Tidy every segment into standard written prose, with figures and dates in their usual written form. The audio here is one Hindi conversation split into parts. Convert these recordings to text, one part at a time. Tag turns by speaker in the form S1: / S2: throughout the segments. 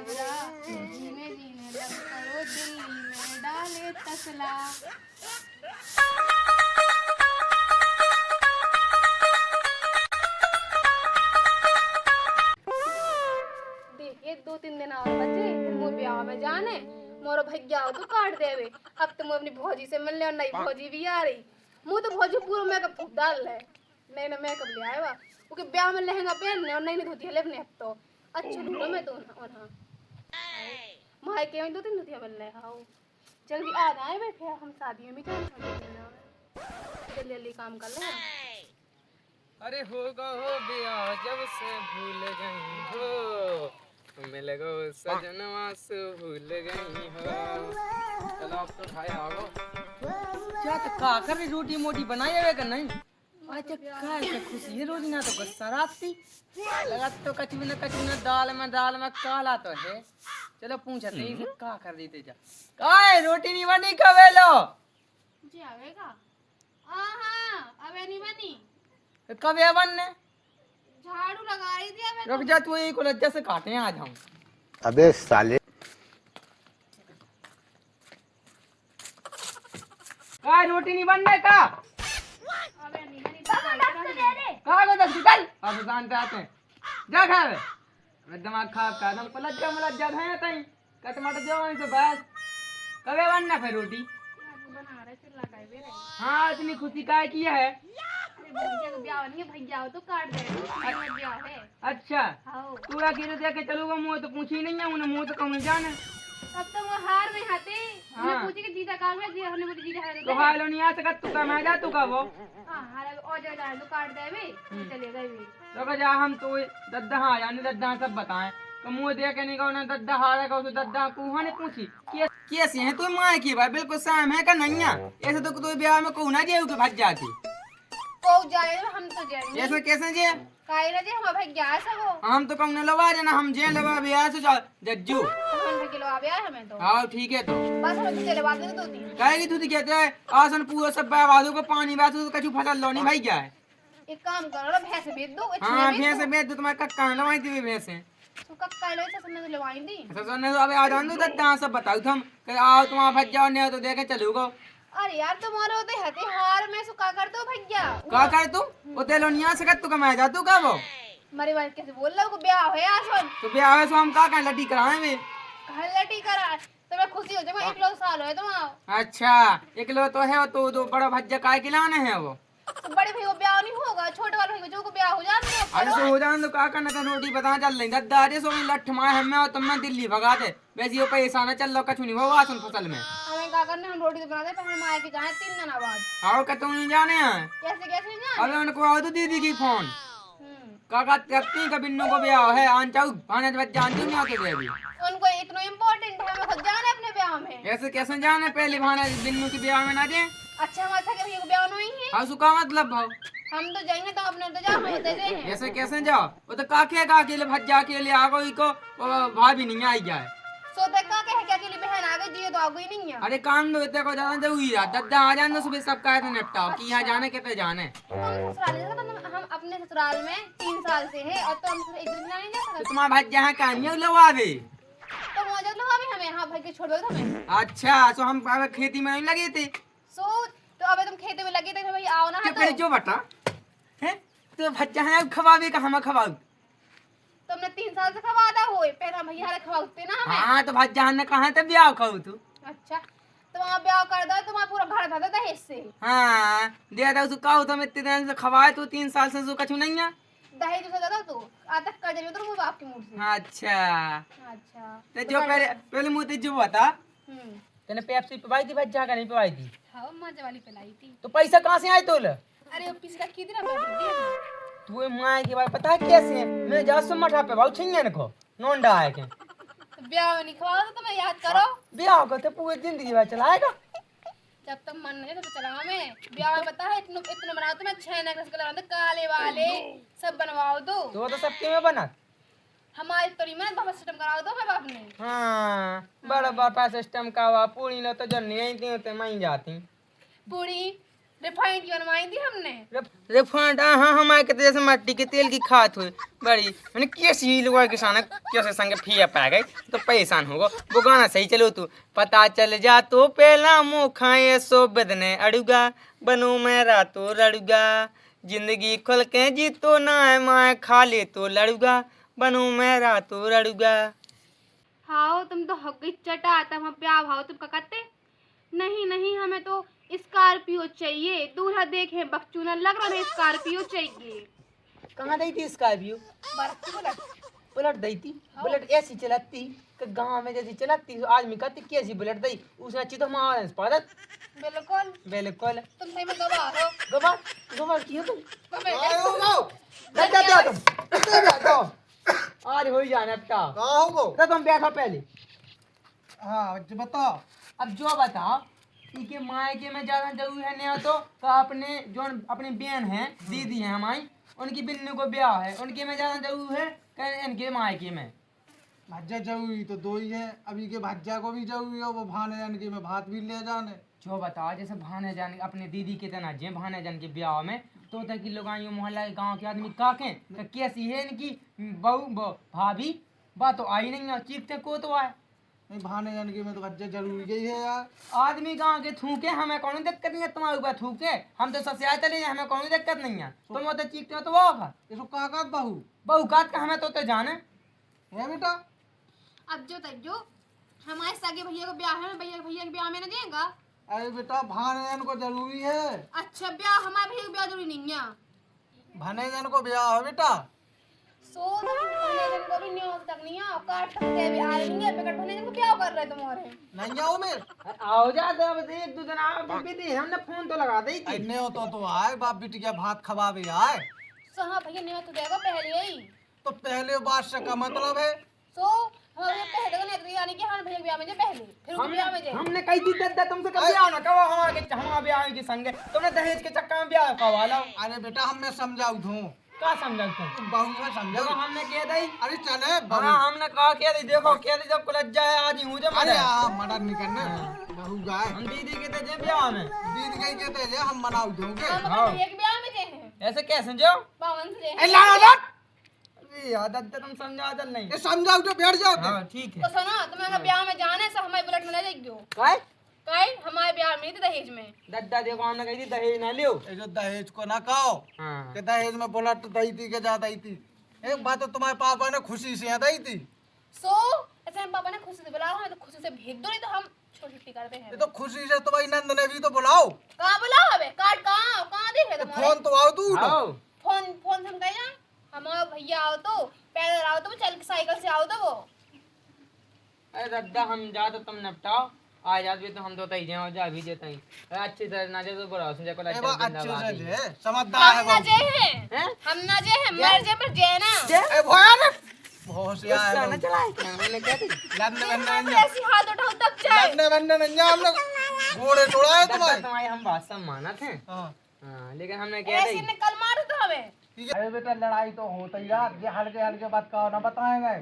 S1: बावरा जीने जीने लग करो दिल्ली में डाले तसला। देखिए 2-3 दिन और बचे फिर मुझे ब्याह में जाने मोरो भैया तो काट देवे। अब तो मैं अपनी भौजी से मिलने और नई भौजी भी आ रही। मुँह तो भौजी पूरा मेकअप डाल रहे नए नए मेकअप ले आए वा क्योंकि ब्याह में लहंगा पहनने और नई नई धोती ले अपने अब तो अच्छा ढूंढो मैं तो उन्हें माय के में 2-3 धोतियां मिल रहे हाउ जल्दी आ जाए भाई फिर हम शादी में भी जाना जल्दी जल्दी काम कर लो।
S2: अरे होगा हो ब्याह जब से भूल गई हो तुम लगो सजनवा से भूल गई हो। चलो अब तो खाए आओ। क्या तो का कर रही रोटी मोटी बनाई है कि नहीं? अच्छा का से खुशी है रोटी ना तो गुस्सा आती लगा तो कचू न दाल में काला तो है। चलो पूछा नहीं से का कर दी ते जा काय रोटी नहीं बनी कबे लो
S1: जी आवेगा हां अबे नहीं बनी
S2: कब है बनने
S1: झाड़ू लगा रही थी अबे
S2: रुक जा तू एक लज्जा से काटे आ जाऊं।
S3: अबे साले
S2: का रोटी नहीं बनने का
S1: अबे नहीं बनी तो दे दे
S2: का को दस चल अब शांत आते हैं जा खावे मैं दिमाग खराब कर दम को लज्जा है तई का टमाटर जो वहीं से बस कबे बनना फिर रोटी
S1: बना रहे फिर लगाए वे रहे।
S2: हां इतनी खुशी काय की है
S1: अरे भैया का ब्याह नहीं है भैया हो तो काट दे मेरा ब्याह है।
S2: अच्छा
S1: हां
S2: तू अकेले देख के चलूगा मुंह तो पूछी नहीं है उन्हें मुंह तो कहूं जाने
S1: तब तो वो हार में हाथे
S2: हाँ।
S1: मैं पूछी कि जीजा कहां है जी हमने बोली जीजा है
S2: तो हाल नहीं आ सकत तू का मैं जा तू का वो
S1: हां हार और जगह तो काट दे वे चले गए वे
S2: तो जा हम तो दद्दा हां यानी दद्दा सब बताएं तो मुंह देख के नहीं कहना दद्दा हारे का तो दद्दा को ने पूछी कैसे है तू मां की भाई बिल्कुल साम है का नहीं है ऐसे तो तू ब्याह में को ना जेऊ के भज जाती
S1: को जाए हम तो जाएंगे
S2: ऐसे कैसे जे
S1: काई ना जे हम भैया सब हो
S2: हम तो कहने लवा जाना हम जे लवा ब्याह से जज्जू
S1: हम किलो आ गया हमें तो
S2: हां ठीक है तो
S1: बस हम चले बात दे दो तीन
S2: कहेगी तू कहते है आसन पूरा सब बर्बाद को पानी बहा तो कछु फसल लो नहीं भाई क्या है
S1: एक काम करो ना भैंस बेच दो
S2: हां भैंस बेच दो तुम्हारे कक्का लवाई थी भैंस
S1: तू कक्का लो से समझ लवाई दी
S2: अच्छा ने अबे आ जान दो दद्दा सब बताओ तुम कि आओ तुम भज जाओ नहीं तो देखे चलूगो।
S1: अरे यार तुम्हारे होते हते हार में सुका कर दो भैया
S2: का कर तू ओ तेलोनिया से कर तू कमा जा तू का वो
S1: मारी बात कैसे बोल रहा को ब्याह है आसन
S2: तो ब्याह है सो हम का कर लटी कराए में
S1: हल्लटी करा तो मैं खुशी हो जाऊंगा 1 साल है तुम
S2: अच्छा एक लो तो है तो दो बड़ा भज्जा काय खिलाने है वो
S1: तो बड़े भाई को ब्याह नहीं होगा छोटे वाले भाई को जो को ब्याह हो जाता है
S2: अरे सो हो जान तो का करना था रोटी बता चल रही दद्दा अरे सो लठ मार हमें और तुमने दिल्ली भगा दे वैसे ये पैसा ना चल लो कछु नहीं वो आसन फसल में
S1: हमें क्या करना हम रोटी तो बना दे पर हम आए के जाए 3 दिन बाद
S2: आओ का तुम नहीं जाने हैं
S1: कैसे ना
S2: अबे उनको आओ तो दीदी की फोन काका करती का बिन्नू को ब्याह है आन चाऊ आने बच जानती नहीं आते थे अभी
S1: उनको इतना इम्पोर्टेंट है हमें सब जाना है अपने ब्याह में
S2: ऐसे कैसे जाने पहले भाने बिन्नू के ब्याह में ना जाए
S1: अच्छा हम अच्छा के को ब्याह नहीं है
S2: हाँ सुका मतलब भाव
S1: हम तो जाएंगे तो अपने तो जा होते थे
S2: ऐसे कैसे जाओ वो तो काके ले भज्जा के लिए आ गई को भाभी नहीं आई जाए
S1: सोते का कह क्या के लिए बहन आ गई जी तो आ गई नहीं है
S2: अरे काम दो इतने को जाना जरूरी है दद्दा आ जाना सुबह सब का है निपटाओ कि यहाँ जाने के पे जाने
S1: हम ससुराल हम अपने ससुराल में 3 साल से है और तो हम एक दिन नहीं जा
S2: तो
S1: सकते
S2: तुम्हारा भज्जा है कहानियां लवावे
S1: तो मौजा लो अभी हमें हां भाई के छोड़ दो हमें
S2: अच्छा तो हम खेती में नहीं लगे थे
S1: सो तो अबे तुम खेत में लगे थे भाई आओ ना
S2: फिर जो बता है तो भज्जा है अब खवावे का हम खवाऊ
S1: तुमने 3 साल से खवादा होए पहले हम भैया खवाते ना हमें
S2: हाँ तो भज्जा ने कहा था ब्याह खाऊ तू
S1: अच्छा तो वहां ब्याह कर दो तुम्हारा पूरा घर था दहेज से
S2: हाँ दे दो तू कहू तुम इतने दिन से खवाए तू 3 साल से कछु नहीं है
S1: दहेज से ज्यादा तू आज तक कर दे तो बाप के मुंह से
S2: अच्छा
S1: अच्छा
S2: तो जो पहले मुँह ते जो बता
S1: हम्म
S2: तेने पेप्सी पिवाई थी भज्जा का नहीं पिवाई थी
S1: हाँ मजे वाली पिलाई थी
S2: तो पैसा कहाँ से आए तोल
S1: अरे वो पिछला कितना मैं
S2: तू माँ की बात पता है कैसे है मैं जा मठा पे भाव छिंगन को नोंडा आए के
S1: ब्याह में नहीं खवाओ तो तुम्हें याद करो
S2: ब्याह को तो पूरी जिंदगी भर चलाएगा
S1: जब तक मन नहीं तो चलाओ मैं ब्याह में पता है इतना इतना बनाओ तो मैं 6 नेकलेस कलर वाले काले वाले सब बनवाओ दो
S2: तो वो तो सबके में बना
S1: हमारी तोरी में बाबा सिस्टम कराओ दो मैं बाप ने
S2: हाँ बड़ा बापा सिस्टम का हुआ पूरी लो तो जन्नी आई थी होते मैं जाती
S1: पूरी रिफाइंड की बनवाई थी हमने।
S2: रिफंड हाँ हमारे के जैसे मिट्टी के तेल की खात हुई बड़ी मैंने कैसी लोग किसान कैसे संग फिया पा गए तो परेशान होगा वो गाना सही चलो तू पता चल जा तो पहला मुँह खाए सो बदने अड़ुगा बनू मैं रातों रड़ुगा जिंदगी खुल के जीतो ना है माए खा ले तो लड़ूगा बनू मैं रातों रड़ुगा।
S1: हाँ तुम तो हक चटा तब हम प्यार भाव तुम का करते। नहीं नहीं हमें तो स्कॉर्पियो चाहिए, दूल्हा देखे बकचूना लग रहा है, स्कॉर्पियो चाहिए।
S2: कहाँ दी थी स्कॉर्पियो?
S1: बरती बुलेट।
S2: बुलेट दी थी बुलेट ऐसी चलाती कि गांव में जैसी चलाती आदमी कहती कैसी बुलेट दी उसने अच्छी तो हमारा पादत।
S1: बिल्कुल
S2: बिल्कुल
S1: तुम सही में गवाह हो।
S2: गवार गवार क्यों तुम आज हो ही जाना बेटा
S3: कहाँ हो गो?
S2: तुम बैठो पहले।
S3: हाँ जो बताओ।
S2: अब जो बताओ इनके मायके में ज्यादा जरूरी है नहीं तो अपने जो अपनी बहन है दीदी है हमारी उनकी बिन्नू को ब्याह है उनके में ज्यादा जरूरी है कि इनके मायके में।
S3: भज्जा जरूरी तो दो ही है, अभी के भज्जा को भी जरूरी है, वो भाने जान के में भात भी ले जाने।
S2: जो बताओ जैसे भाने जान अपने दीदी के तना जे भाने जान के ब्याह में तो तक की लोग आयु मोहल्ला के गांव के आदमी काके तो कैसी है इनकी बहू भाभी बात तो आई नहीं है चीखते को तो आए
S3: नहीं भाने जान के में तो भज्जा जरूरी ही है यार।
S2: आदमी गांव के थूके हमें कौन दिक्कत नहीं है तुम्हारे ऊपर थूके हम तो सबसे आए चले हमें कौन दिक्कत नहीं है तुम तो चीखते हो तो वो खा
S3: इसको काका बहू
S2: बहू काट का हमें तो जाने
S3: है बेटा।
S1: अब जो तज्जो हमारे सगे भैया का ब्याह है, भैया के ब्याह में ना जाएगा।
S3: अरे बेटा भाने जान को जरूरी है।
S1: अच्छा ब्याह हमारे भैया का ब्याह जरूरी नहीं है।
S3: भाने जान को ब्याह है बेटा।
S1: सो भने जन को भी न्योत तक नहीं है, काट तक के भी आ नहीं है, बेकट भने जन को क्या कर रहे तुम्हारे।
S3: नहीं आओ मेरे
S2: आओ जा अब एक दो दिन आओ दीदी हमने फोन तो लगा दी थी
S3: नहीं हो तो आए बाप बेटी का भात खवावे आए।
S1: सो हाँ भैया न्योत तो देगा पहले ही।
S3: तो पहले बात से का मतलब है
S1: सो हमारे पहले का न्योत यानी कि हम भैया के ब्याह में जाए पहले फिर उनके ब्याह में जाए।
S2: हमने कही थी दद्दा तुमसे कभी ब्याह ना कहो हमारे ब्याह के संग तुमने दहेज के चक्कर में ब्याह करवा लो।
S3: अरे बेटा हमने समझाऊ धो
S2: क्या समझाते
S3: तुम बहू में समझाओ।
S2: हमने कह दी
S3: अरे चले
S2: हाँ हमने कहा कह दी देखो कह दी जब लज्जा है आज ही हूँ जब
S3: अरे हाँ मर्डर नहीं करना बहू गाय
S2: हम दीदी के तेजे ब्याह में
S3: दीदी कहीं कहते हैं हम मनाऊ दोगे।
S1: हम अपने भैया के ब्याह में जाए हैं,
S2: ऐसे कैसे जो
S1: बावन से
S3: ए
S1: जाए।
S3: लाना
S2: अरे यार दद्दा तुम समझा दल नहीं
S3: ये समझाओ तो बैठ जाओ।
S2: हाँ ठीक
S1: तो
S2: है
S1: सुनो तुम्हें अगर ब्याह में जाने से हमारे बुलेट में ले जाइयो।
S2: काय
S1: काई हमारे ब्याह में नहीं थे दहेज में।
S2: दद्दा देखो हमने कही थी दहेज ना लियो
S3: ये जो दहेज को ना कहो
S2: हाँ
S3: कि दहेज में बुलेट दी थी के ज्यादा ही थी। एक बात तो तुम्हारे पापा ने खुशी से दी थी।
S1: सो ऐसे हम पापा ने खुशी से बुलाओ, हमें तो खुशी से भेज दो नहीं तो हम छुट्टी करते हैं।
S3: ये तो खुशी से तुम्हारी नंद ने भी तो बुलाओ।
S1: कहाँ बुलाओ हमें कार्ड कहाँ देखे
S3: तो
S1: तुम्हारे
S3: फोन तो आओ तू
S2: आओ
S1: फोन से हम कहे ना हमारा भैया आओ तो पैदल आओ तो चल साइकिल से आओ तो वो।
S2: अरे दद्दा हम जा तो तुम निपटाओ आज भी तो हम तो तई जाओ जा भी देते हैं अच्छी तरह ना जो बुरा समझे को
S3: ए बा अच्छे से जे समझदार है
S1: हम ना
S3: बाबू।
S1: जे हैं, हम ना जे हैं, मर जे पर जे ना।
S3: ए भोया ने बहुत से आया
S2: ना चलाए हमने क्या थी
S3: लड़ने
S1: हम
S3: वन्ने
S1: ऐसी हाथ उठाओ तब जाए।
S3: लड़ने वन्ने नहीं हम लोग घोड़े तोड़ा है तुम्हारे।
S2: तुम्हारी हम बात सब मानत हैं
S3: हाँ
S2: हाँ लेकिन हमने क्या
S1: ऐसे ने कल मारो तो हमें।
S3: अरे बेटा लड़ाई तो होता ही यार ये हल्के हल्के बात का ना बताएंगे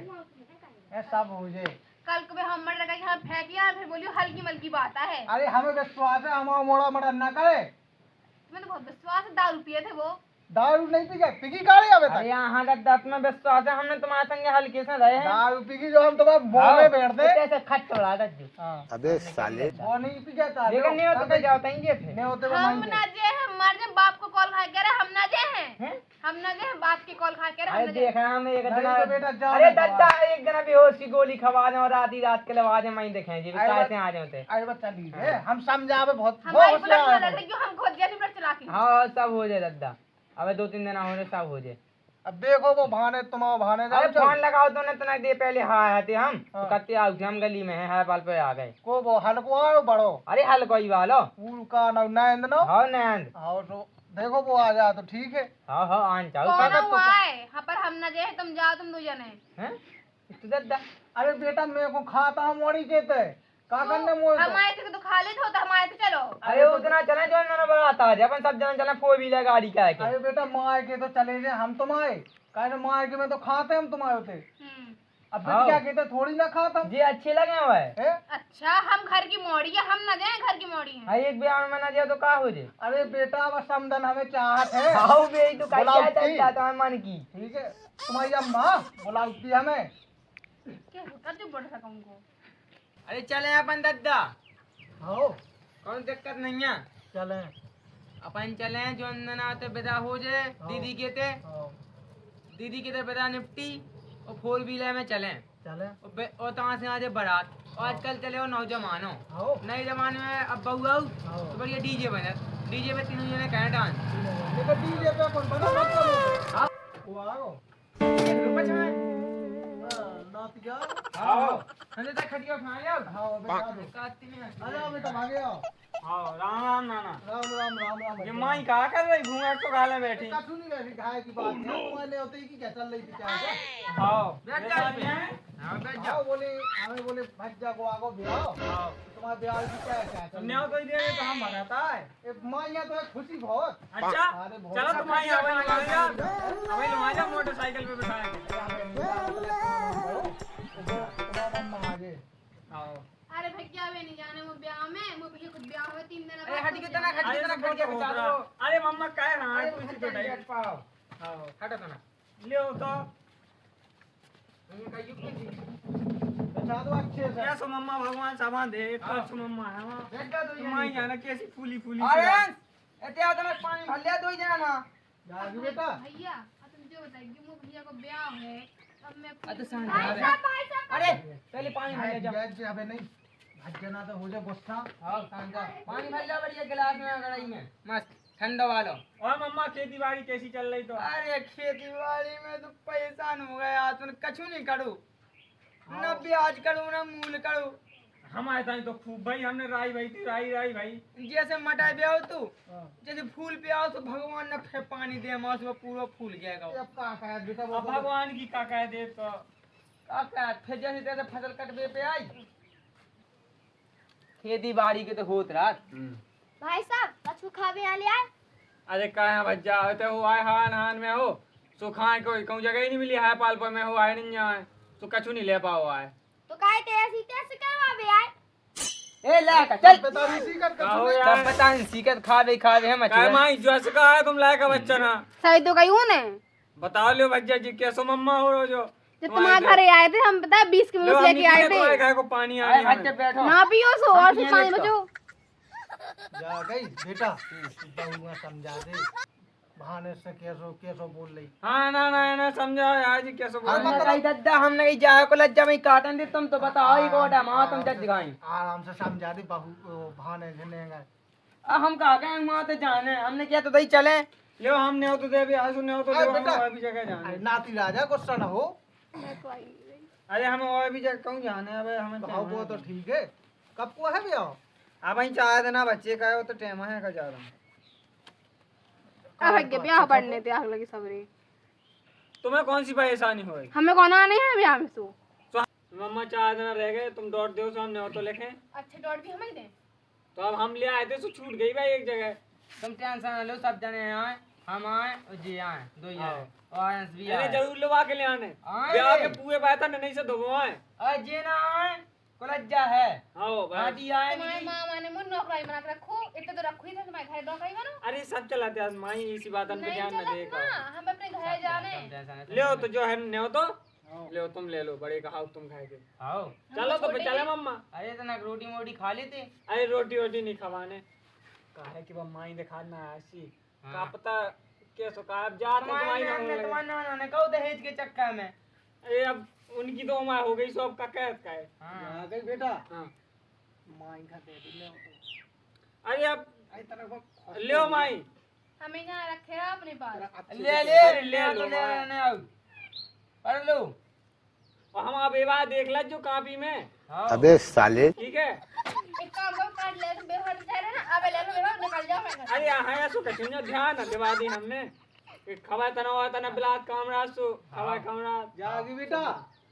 S3: ये सब हो जाए।
S1: कल को भी हम मर लगा कि हम फेंकिया फिर बोलियो हल्की मल्की बात है।
S3: अरे हमें विश्वास है हम मोड़ा मर्डर ना करे।
S1: तुम्हें तो बहुत विश्वास है, दारू पिए थे वो।
S3: दारू नहीं पी गए पिकी गाड़ी अबे
S2: अरे
S3: तक
S2: यहाँ दद्दा तुम्हें विश्वास है हमने तुम्हारे संगे हल्के से रहे हैं
S3: दारू पी जो हम तुम्हारे मुंह में बैठते
S2: ऐसे खट चढ़ा दद्दू
S3: अबे साले वो नहीं पी जाता
S2: लेकिन नहीं होते तो जाते हैं ये फिर
S3: नहीं होते वो
S1: हम
S3: मांगे
S1: ना जे हैं, मर जे बाप को कॉल खा के रहे हम ना जे हैं,
S2: हैं?
S1: हम ना जे हैं बाप के कॉल खा के रहे
S2: अरे
S1: हम ना जे।
S2: देखा हम एक
S3: नहीं
S2: जना
S3: तो बेटा जाओ
S2: अरे
S3: ना
S2: दद्दा एक जना बेहोश की गोली खवा दें और आधी रात के लवा दें मैं देखें जी
S3: अरे
S2: कैसे आ जाते
S3: अरे बच्चा लीजिए हम समझावे बहुत
S1: हमारी
S3: बहुत
S1: बुलेट
S3: से
S1: ना
S3: आए
S1: लड़ क्यों हम खोद दिया बुलेट चला के।
S2: हाँ सब हो जाए दद्दा अबे 2-3 दिन होने सब हो जाए
S3: अब देखो वो भाने तुम्हारे भाने
S2: अरे
S3: जाओ
S2: फोन लगाओ तो ने तना दे पहले हाँ आते हम तो
S3: हाँ।
S2: कत्ते आ उठे हम गली में है बाल पे आ गए
S3: को वो हल्को आओ बड़ो
S2: अरे हल कोई वालो
S3: फूल का नैंद नो
S2: हाँ नैंद
S3: आओ तो देखो वो आ जा तो ठीक है।
S2: हाँ हाँ आन चाहो
S1: कौन
S2: सब
S1: हुआ है यहाँ पर हम ना जे हैं, तुम जाओ तुम दो जने।
S2: हैं तो दद्दा
S3: अरे बेटा मेरे को खाता हम मोड़ी कहते का करने मोड़
S1: हम आए थे तो खा ले तो हम आए थे चलो।
S2: अरे उतना चले जो ना बड़ा है अपन सब जन चले 4 व्हीलर गाड़ी का है
S3: अरे बेटा मार के तो चले जाए हम तुम आए कहे मार के में तो खाते हम तुम्हारे होते। अब
S2: हाँ।
S3: क्या कहते थोड़ी ना खाता
S2: जी अच्छे लगे हुए
S3: है।
S1: अच्छा हम घर की मोड़ी है, हम ना जाए घर की मोड़ी है।
S2: हाँ एक ब्याह में ना जाए तो का हो जाए।
S3: अरे बेटा बस समदन हमें चाहत है।
S2: आओ बे तो कहीं
S3: बुलाओ
S2: जाता
S3: की।
S2: जाता है मन की।
S3: ठीक है तुम्हारी अम्मा बुलाती हमें।
S1: क्या होता जो बढ़ सका उनको।
S2: अरे चले अपन दद्दा,
S3: हाँ
S2: कौन दिक्कत नहीं है।
S3: चले।
S2: अपन चले जो अंदना तो विदा हो जाए
S3: हाँ।
S2: दीदी के ते,
S3: हाँ
S2: दीदी के ते विदा निपटी और फोर व्हीलर में चले
S3: चले।
S2: और तहाँ से आ जाए बारात। और आजकल चले हो नौजवानो,
S3: हाँ
S2: नए जमाने में अब बहू आओ
S3: हाँ।
S2: तो बढ़िया डीजे बने, डीजे में तीनों जने कहें डांस।
S3: लेकिन डीजे पे कौन बना मत करो।
S2: हाँ।
S3: वो आओ।
S2: रुपए छाए।
S3: नातिया।
S2: हाँ हमने तक खटिया उठा लिया।
S3: हाँ बेटा दो।
S2: काटती नहीं है।
S3: अरे आओ बेटा भागे आओ।
S2: हाँ राम राम नाना।
S3: राम राम राम राम।
S2: ये माई कहा कर रही घूंघट तो गाले बैठी।
S3: कछु नहीं रही खाए की बात है। तुम्हारे होते ही की क्या चल रही थी क्या है?
S2: हाँ बैठ जा हाँ बैठ जा।
S3: हाँ बोले हमें बोले भज्जा को आगो ब्याह।
S2: हाँ
S3: तुम्हारे ब्याह की क्या क्या चल
S2: न्याय तो दे तो हम भगाता है।
S3: माँ यहाँ तो है खुशी बहुत।
S2: अच्छा
S3: अरे बहुत
S2: चलो तुम्हारी हमें लुमा जा मोटरसाइकिल पे बिठाया
S3: तुम्हारा मम्मा आगे।
S2: हाँ
S1: अरे भैया वे नहीं जाने वो ब्याह में, वो भैया कुछ ब्याह में 3 दिन
S2: अरे हट के तना खट के तना खट के बचा दो।
S4: अरे मम्मा कह रहा
S2: अरे
S4: है कुछ तो नहीं
S2: बैठ पाओ।
S4: हाँ
S2: हटो तना
S4: ले तो
S2: उनका युग में
S3: बचा दो अच्छे से।
S4: कैसो मम्मा भगवान सामान दे
S2: हाँ।
S4: कैसो मम्मा है वहाँ
S2: बैठ जा दो
S4: तुम्हारी जाना कैसी फूली फूली
S2: अरे एते आता ना पानी भर लिया दो ही जना ना।
S3: जागी बेटा।
S1: भैया अब तुम जो बताइए वो भैया को ब्याह है, अब मैं
S2: अरे शांत
S1: भाई
S2: रह।
S1: साहब
S2: अरे पहले पानी भर ले जा।
S3: बैठ जा अबे नहीं। भज्जना तो हो जाए गुस्सा।
S2: हाँ शांत रह। पानी भर लिया बढ़िया गिलास में कढ़ाई में मस्त ठंडा वाला।
S4: और मम्मा खेती बाड़ी कैसी चल रही तो
S2: अरे खेती बाड़ी में तो परेशान हो गए आज तुम कछु नहीं करो ना ब्याज करो ना मूल करो।
S4: हमारे ताई तो खूब भाई हमने राई भाई थी राई भाई
S2: जैसे मटाई पे आओ तू
S3: हाँ।
S2: जैसे फूल पे आओ तो भगवान ने फिर पानी दिया मास में पूरा फूल गया
S3: अब कहाँ का है बेटा
S4: अब
S3: वो तो-
S4: भगवान की का कह दे तो
S2: क्या फिर जैसे तैसे फसल कटवे पे आई खेती बाड़ी के तो होत रात।
S1: भाई साहब कछु खावे आले आए।
S4: अरे कहा भज्जा होते हो आए हान हान में हो सो खाए कोई कहूँ जगह ही नहीं मिली है पाल पर में हो आए नहीं आए तो कछु नहीं ले पाओ आए
S1: तो काहे तेरे कैसे करवावे आए।
S2: ए ला चल
S3: बता भी सीखत कछु
S4: कहो
S3: नहीं।
S4: यार
S2: तब बता सीखत खावे खावे हम
S4: कहे माई जो ऐसे कहा है तुम लायक बच्चा ना
S1: सही तो कही हूं ने
S4: बता लो भज्जा जी कैसो मम्मा हो जो
S1: जब तुम्हारे घर आए थे हम पता है 20 के मुंह लेके आए थे
S4: तुम्हारे घर को पानी आ
S2: अरे
S4: रही
S2: हट
S4: है
S2: बैठो
S1: ना पियो सो और फिर पानी
S2: लेट
S1: बचो।
S3: जा गई बेटा बहू में समझा दे बहाने से कैसो कैसो बोल रही।
S4: हाँ ना समझा यार जी कैसे बोल
S2: हमने
S4: रहे
S2: कही दद्दा हमने कही जा को लज्जा में काटन दे तुम तो बताओ ही कोटा मां तुम जज गाई।
S3: आराम से समझा दे बहू बहाने झने गए।
S2: हम कहा गए वहां तो जाने हमने किया तो दही चले।
S4: लो हमने हो तो दे भी आज ने हो तो
S3: अरे
S4: दे
S3: बेटा।
S4: हम और भी जगह
S3: अरे
S4: जाने
S3: नाती राजा गुस्सा ना हो।
S4: अरे हमें और भी जगह कहूँ जाने अब हमें
S3: भाव को तो ठीक है। कब को है ब्याह?
S4: अब ही चाह देना बच्चे का है वो तो टाइम है का जा रहा
S1: अब भैया ब्याह पढ़ने थे आग लगी सबरे।
S4: तुम्हें कौन सी परेशानी होगी
S1: हमें कौन आने हैं ब्याह में सो।
S4: तो मम्मा 4 दिन रह गए तुम दौड़ दो सामने हो तो लिखे
S1: अच्छा डॉट भी हमें दे।
S4: तो अब हम ले आए थे तो छूट गई भाई एक जगह
S2: तुम टेंशन ना लो सब जने आए हम आए और जी आए दो ही आए और अंश भी
S4: अरे
S2: आए।
S4: जरूर लवा के ले आने
S2: आए।
S4: ब्याह के पूरे बैठा नहीं से धोबो आए
S2: और जे ना आए को लज्जा है।
S4: आओ
S2: हाँ
S4: भाई
S2: जी आए
S1: तुम्हारे
S2: नहीं।
S1: मामा ने मुझे नौकरानी बना के रखो, इतना तो रखो ही था तुम्हारे घर नौकरानी बनो।
S4: अरे सब चलाते आज माई इसी बात पे
S1: नहीं
S4: ध्यान न
S1: चलत
S4: देगा
S1: ना, हम अपने घर जाने।
S4: ले तो जो है ने हो तो ले तुम ले लो बड़े का हाउ तुम खाएगे
S2: आओ
S4: चलो तो चले मम्मा
S2: अरे तो ना रोटी मोटी खा लेते।
S4: अरे रोटी वोटी नहीं खवाने काहे कि वो माई दिखा ना ऐसी का
S2: हाँ।
S4: पता कैसो का अब जा तो तुम्हारी ना होने लगे।
S2: तुम्हारे नाना ने कहो दहेज के चक्कर में।
S4: अरे अब उनकी तो उम्र हो गई सब का कहत का है
S2: हाँ
S3: आ गई बेटा।
S4: हाँ
S3: माँ इनका दे दी ले
S4: अरे अब
S3: आई तरह को
S4: ले माई
S1: हमें यहाँ रखे रहा अपने पास।
S2: ले ले
S4: अरे ले
S2: ले
S4: लो
S2: तो ले
S4: माँ।
S2: लेने आओ पढ़ लो।
S4: और हम अब ये बात देख ला जो कापी में
S2: हाँ
S5: अबे साले
S4: ठीक है
S1: एक काम करो काट ले तुम बेहोश जा रहे ना, अब ले लो बेहोश निकल जाओ मैं घर।
S4: अरे यहाँ ऐसो कछु नहीं ध्यान न दिवा दी हमने कि खबर तना हुआ तना बिलात कामरा सो खबर कामरा
S3: जागी बेटा।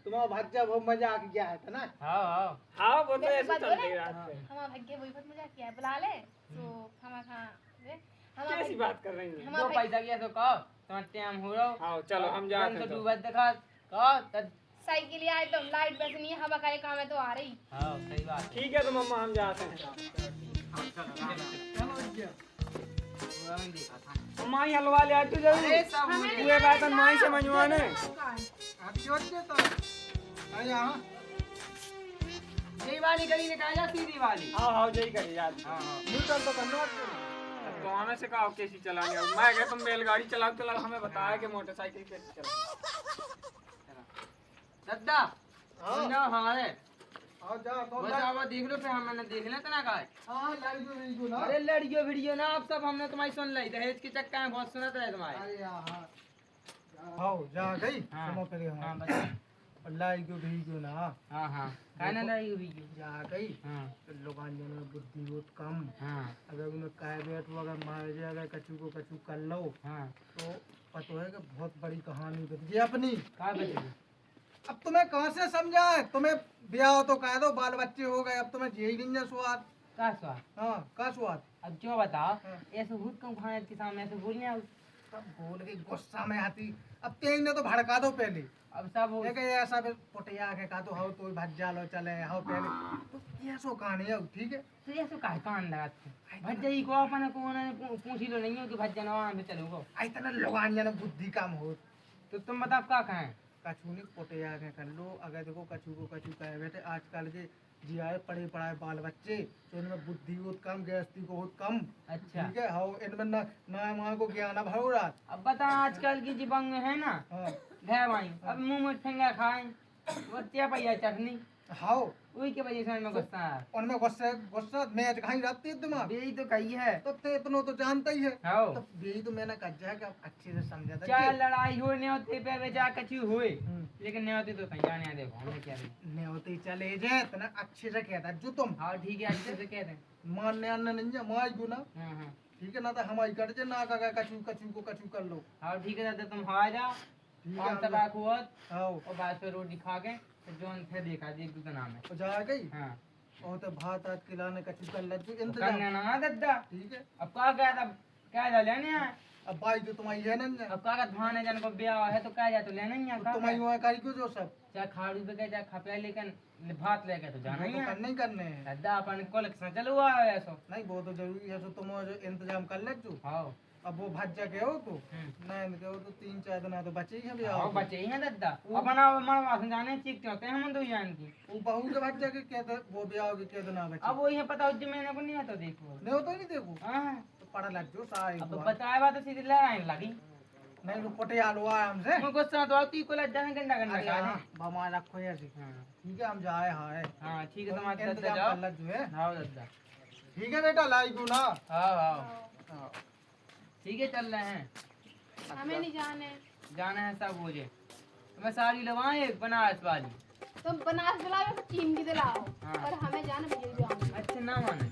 S3: तुम्हारा भज्जा बहुत मजा आ गया है ना।
S2: हाँ हाँ
S4: हाँ वो तो
S1: वैसे
S4: ऐसे
S1: बात
S4: चल
S1: हो
S4: रही
S1: ना,
S4: रात पे
S1: हमारा भैया वही बहुत मजा किया है, बुला ले तो खाना खा वे
S4: कैसी बात कर रही है
S2: दो पैसा किया तो कहो तुम्हारा टाइम हो रहा हो।
S4: हाँ चलो हम जाते
S2: तो
S4: हैं तो।
S2: डूबत देखा कहो तब
S1: साइकिल आए तो लाइट बस नहीं है, हवा का काम है तो आ रही।
S2: हाँ सही बात।
S4: ठीक है तो मम्मा हम जाते हैं। माई हलवा ले आती जरूर।
S2: अरे सब
S4: पूरे बात माई से मंजवाने।
S3: आप क्यों अच्छे तो अरे यहाँ
S2: यही वाली गली निकाल जा, सीधी वाली।
S4: हाँ हाँ यही करिए यार।
S2: हाँ हाँ
S3: न्यूट्रल तो करना
S4: तो हमें से कहा कैसी चलानी है। मैं कहता तुम बैलगाड़ी चला हमें बताया कि मोटरसाइकिल कैसे चला।
S2: दादा
S3: हाँ।
S2: ना हारे
S3: आओ जाओ तो
S2: बस अब देख लो, फिर हमने देख लेते ना का।
S3: हाँ लड़कियों ना
S2: अरे लड़कियों वीडियो ना आप सब हमने तुम्हारी सुन ली, दहेज के चक्कर में बहुत सुनत है तुम्हारे।
S3: अरे यहाँ आओ जा गई
S2: हाँ।
S3: सुनो पहले
S2: हाँ
S3: हाँ
S2: बता।
S3: लड़कियों भी ना
S2: हाँ हाँ कहना लड़की वीडियो।
S3: जा गई
S2: हाँ
S3: तो लोगों ने बुद्धि बहुत कम।
S2: हाँ
S3: अगर उन्हें काय बैठ अगर मार जाए अगर कचू को कचू कर लो
S2: हाँ
S3: तो पता है कि बहुत बड़ी कहानी बन गई अपनी।
S2: का बता।
S3: अब तुम्हें कहाँ से समझाए, तुम्हें ब्याह तो कह दो, बाल बच्चे हो गए, अब तुम्हें यही नहीं है स्वाद।
S2: का स्वाद।
S3: हाँ का स्वाद।
S2: अब जो बताओ
S3: हाँ।
S2: ऐसे भूत कम खाने के सामने ऐसे बोलने अब
S3: सब बोल के गुस्सा में आती। अब तेज ने तो भड़का दो पहले।
S2: सब हो
S3: ये कहे ऐसा भी पुटिया के कहा तो हो तो भज जालो चले हो पहले तो ये सो कहानी है ठीक है।
S2: तो ऐसे काहे कान लगाते भज्जा ही को अपन को उन्होंने पूछ लो नहीं हो कि भज्जा ना वहां पे चलूंगा।
S3: इतना लोगान ने बुद्धि कम हो
S2: तो तुम बताओ का कहें।
S3: कछू नहीं पुटिया के कर लो। अगर देखो कछू को कछू कहे बेटे आजकल के जी आए पढ़े पढ़ाए बाल बच्चे तो इनमें बुद्धि बहुत कम, गृहस्थी को बहुत कम।
S2: अच्छा
S3: ठीक है हाँ इनमें ना माँ को ज्ञान भरो रात।
S2: अब बता आजकल की जीवन में है ना
S3: हाँ
S2: है भाई, अब मुंह में ठेंगा खाए बच्चे भैया चटनी
S3: हाँ
S2: वही के वजह से मैं गुस्सा है।
S3: उनमें गुस्सा मैच कहीं रहती है दिमाग।
S2: यही तो कही है।
S3: तो ते इतना तो जानता ही है।
S2: हाँ
S3: तो यही तो मैंने कहा कि अच्छे से समझा था
S2: चाहे लड़ाई हो न्योते पे बेचा कछु हुए
S3: हम्म।
S2: लेकिन न्योते तो कहीं जाने देखो हमने क्या देखा।
S3: न्योती चले जाए तो ना अच्छे से कहता जो तुम
S2: हाँ ठीक है अच्छे से कह रहे हैं।
S3: मानने आने नहीं है मार गु ना
S2: हाँ हाँ
S3: ठीक है ना तो हमारी कर जे ना का कछू कछू को कछू कर लो।
S2: हाँ ठीक है दादा तुम हवा जाओ
S3: ठीक
S2: हम
S3: है
S2: सब आखो
S3: हाँ
S2: और बाद पे रोटी खा के तो जोन फिर देखा जी एक दूसरा नाम है।
S3: तो जा गई
S2: हाँ
S3: और तो भात आत खिलाने कछू कर लग
S2: करने
S3: इंतजाम
S2: ना दादा।
S3: ठीक है।
S2: अब का क्या था क्या जा लेने है।
S3: अब भाई जो तुम्हारी है ना
S2: अब का धान है जन को ब्याह है तो क्या जा तो लेना ही है का
S3: तुम्हारी वहाँ करी क्यों जो सब
S2: चाहे खाड़ू पे गए चाहे खपे लेकिन भात लेके तो जाना ही
S3: वो तो
S2: है।
S3: करने ही करने हैं।
S2: दादा अपन कलेक्शन चलो हुआ है ऐसा।
S3: नहीं वो तो जरूरी है तो तुम जो इंतजाम कर ले जो।
S2: हाँ
S3: अब वो भज के हो तो नहीं के हो तो 3-4 दिन तो बचे ही हैं
S2: हाँ
S3: ब्याह।
S2: बच्चे ही हैं दादा अपना मरवा से जाने चीखते होते हैं हम तो जान की।
S3: वो बहू के भज के कहते वो ब्याह के कह देना बचे।
S2: अब वही है पता हो मैंने को नहीं आता देखो।
S3: नहीं हो तो नहीं देखो
S2: हाँ
S3: तो पढ़ा लग जो सारे
S2: अब बताया बात तो सीधी लड़ाई लगी।
S3: नहीं तो पटिया लो आराम से।
S2: मैं गुस्सा तो आती को लज्जा में गंदा गंदा
S3: अरे
S2: का
S3: हाँ भमा रखो ऐसे
S2: हाँ
S3: ठीक है हम जाए हाय
S2: हाँ ठीक है तुम्हारा दादा
S3: इंतजाम
S2: जाओ।
S3: कर लग जो है
S2: हाँ दादा
S3: ठीक है बेटा लाई को ना।
S2: हाँ हाँ ठीक है चल रहे हैं।
S1: हमें नहीं जाने।
S2: जाना है सब हो जाए तो मैं साड़ी लगवाए बनारस वाली।
S1: तुम बनारस दिलाओ तो चीन की दिलाओ
S2: हाँ।
S1: पर हमें जाना भैया भी आना।
S2: अच्छा ना माने।